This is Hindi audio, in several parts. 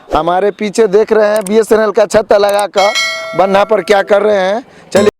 हमारे पीछे देख रहे हैं BSNL का छत्ता लगाकर बन्ना पर क्या कर रहे हैं। चलिए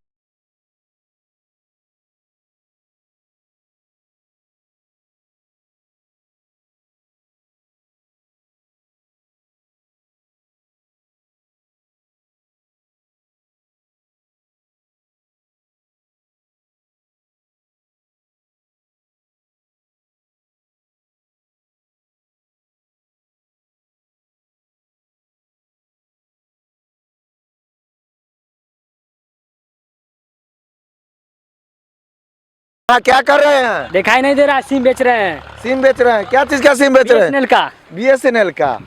क्या कर रहे हैं? दिखाई नहीं दे रहा, सिम बेच रहे हैं। सिम बेच रहे हैं? क्या चीज का सिम बेच रहे हैं? BSNL का। BSNL का।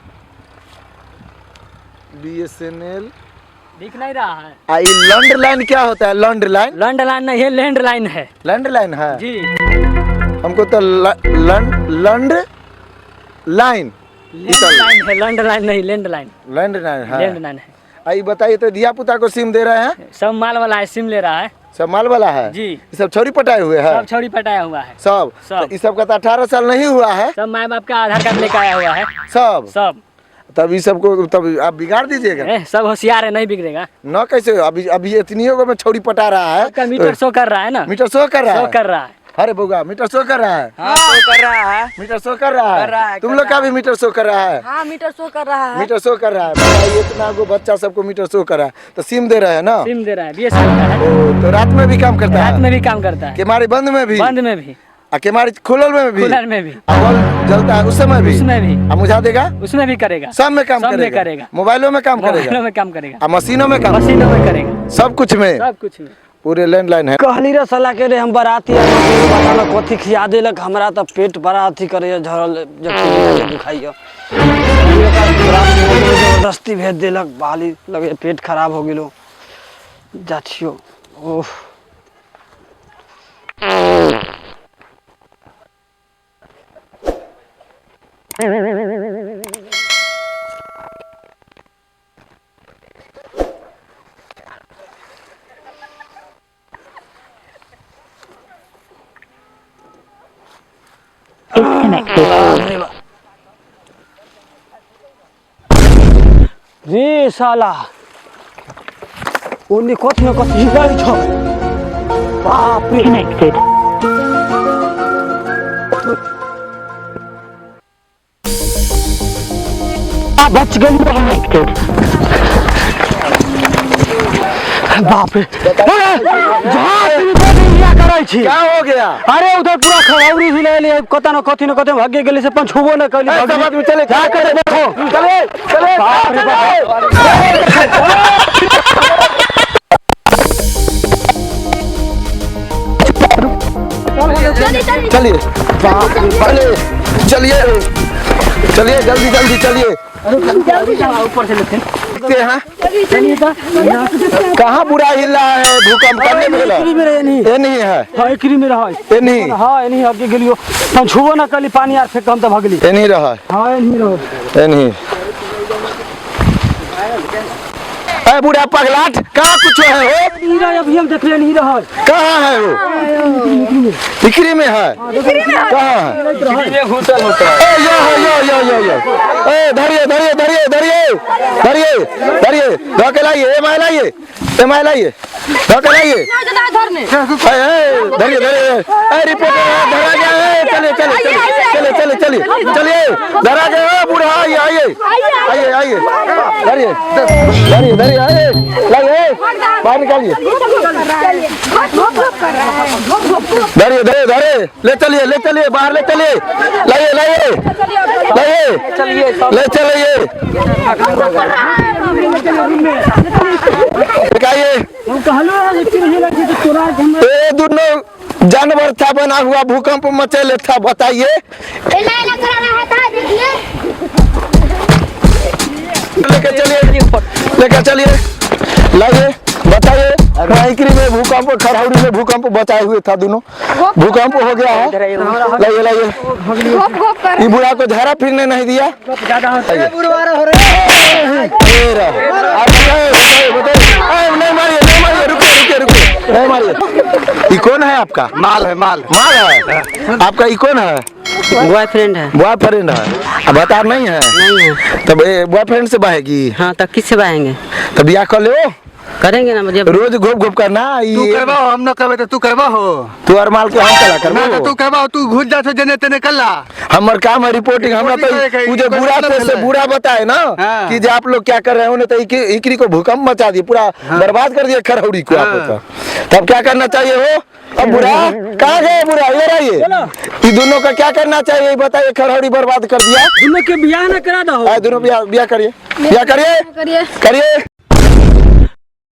BSNL दिख नहीं रहा है। आई लैंड लाइन क्या होता है? Land line? लैंड लाइन नहीं है, लैंड लाइन है। लैंड लाइन है जी। हमको तो लैंड लाइन लाइन है, लैंड लाइन नहीं, लैंड लाइन। लैंड लाइन है। लैंड लाइन है। आई बताइए तो दिया पुता को सिम दे रहे हैं? सब माल वाला है, सिम ले रहा है। सब माल वाला है जी। ये सब छोरी पटाए हुए है? सब छोड़ी पटाया हुआ है। सब सब। तो इस सब का तो 18 साल नहीं हुआ है। सब माँ बाप का आधार कार्ड लेकर आया हुआ है। सब सब। तब इस सबको तब आप बिगाड़ दीजिएगा। सब होशियार है, नहीं बिगड़ेगा। न कैसे अभी अभी इतनियों को मैं छोरी पटा रहा है। आपका मीटर शो कर रहा है ना? मीटर शो कर रहा शो है? कर रहा है। अरे बोगा मीटर शो कर रहा है? हाँ शो कर रहा है। मीटर शो कर रहा है? तुम लोग का भी मीटर शो कर रहा है? हाँ मीटर शो कर रहा है। मीटर शो कर रहा है। बताइए इतना को बच्चा सबको मीटर शो कर रहा है तो सिम दे रहे हैं ना? सिम दे रहा है, BSNL का है। ओ, तो रात में भी काम करता है? रात में भी काम करता है। केमारी बंद में भी? बंद में भी। केमारी खुलल में भी? कूलर में भी। बल्ब जलता है उस समय भी? उसमें भी। मुझा देगा? उसमें भी करेगा। सब में काम करेगा? मोबाइलों में काम करेगा? मोबाइलों में काम करेगा। मशीनों में काम? मशीनों में करेगा। सब कुछ में? सब कुछ में। पूरे लैंडलाइन है। कहली रे साला के रे हम बराती बताना कथी खिया देलक हमरा त पेट बड़ा अथी करे झरल जब दुखाइयो जबरदस्ती भेज देलक बाली लगे पेट खराब हो गेलो जाछियो। ओह रे साला ओने कथी न कथी हिलाई छ बाप रे। बच गई बाप रे। क्या हो गया? अरे उधर पूरा खराबरी भी ले लिए कता न कथी भाग्य गेले से पन छुबो न कइले। सब आदमी चले जा कर देखो चले चले। बाप रे चलिए चलिए चलिए चलिए जल्दी जल्दी चलिए। ऊपर से लेते हैं कहाँ बुरा हिल रहा है? भूकंप करने में ये नहीं है? हां एकरी में रहा ये नहीं? हां ये नहीं आगे गेलियो हम छुबो न कइले पानी आर फेंक हम त भगली। ये नहीं रहा? हां ये नहीं रहा। ये नहीं। अरे बुढ़ा पगलाट कहाँ कुछ है हो? नहीं रहा अभी हम देख ले नहीं रहा। कहाँ है वो? बिक्री में है? कहाँ है? घुसल होता है। ए यो ए धरिए धरिए धरिए धरिए धरिए धरिए धोके लाइए। एम आई लाइए धोके लाइए। धरिए धरिए। ए रिपोर्टर धरा गया है। चलिए चलिए चलिए चलिए चलिए चलिए धरा गया है बूढ़ा। आइए आइए आइए आइए धरिए धरिए धरिए आइए लाइए बाहर निकालिए। धरिए धरिए धरिए ले चलिए बाहर ले चलिए लाइए लाइए लाइए ले चलिए दिखाइए। ये दोनों जानवर था बना हुआ भूकंप मचेले था बताइए। लेकर चलिए लाइए बताइए। माइक्री में भूकंप खरौड़ी में भूकंप बचाए हुए था दोनों। भूकंप हो गया है। लाइए लाइए ये बुढ़ा को झाड़ा फिरने नहीं दिया। नहीं मारिए रुकिए रुकिए रुकिए नहीं मारिए। ये कौन है आपका? माल है माल। माल है आपका। ये कौन है? बॉयफ्रेंड है। बॉयफ्रेंड है। अब बता नहीं है? नहीं है। तब बॉयफ्रेंड से बहेगी? हाँ तो किससे बहाएंगे? तब ब्याह कर लो। करेंगे ना मुझे। रोज घूप घूप करना। तू करवा हो, हम न करवे तो तू करवा हो। तू और माल के हम कला ना करबो। तो तू करवा हो, तू घुस जा से जने तने कल्ला। हमर काम है रिपोर्टिंग। हमरा तो मुझे बुरा से बुरा बताए ना हाँ। कि जो आप लोग क्या कर रहे हैं, उन्हें तो इकरी को भूकंप मचा दिए, पूरा बर्बाद कर दिया खरौड़ी को। आप तो तब क्या करना चाहिए हो? अब बुरा कहाँ गए? बुरा ये रहिए। ये दोनों का क्या करना चाहिए बताइए? खरौड़ी बर्बाद कर दिया। दोनों के बियाह ना करा दो। दोनों बियाह करिए, बियाह करिए, करिए।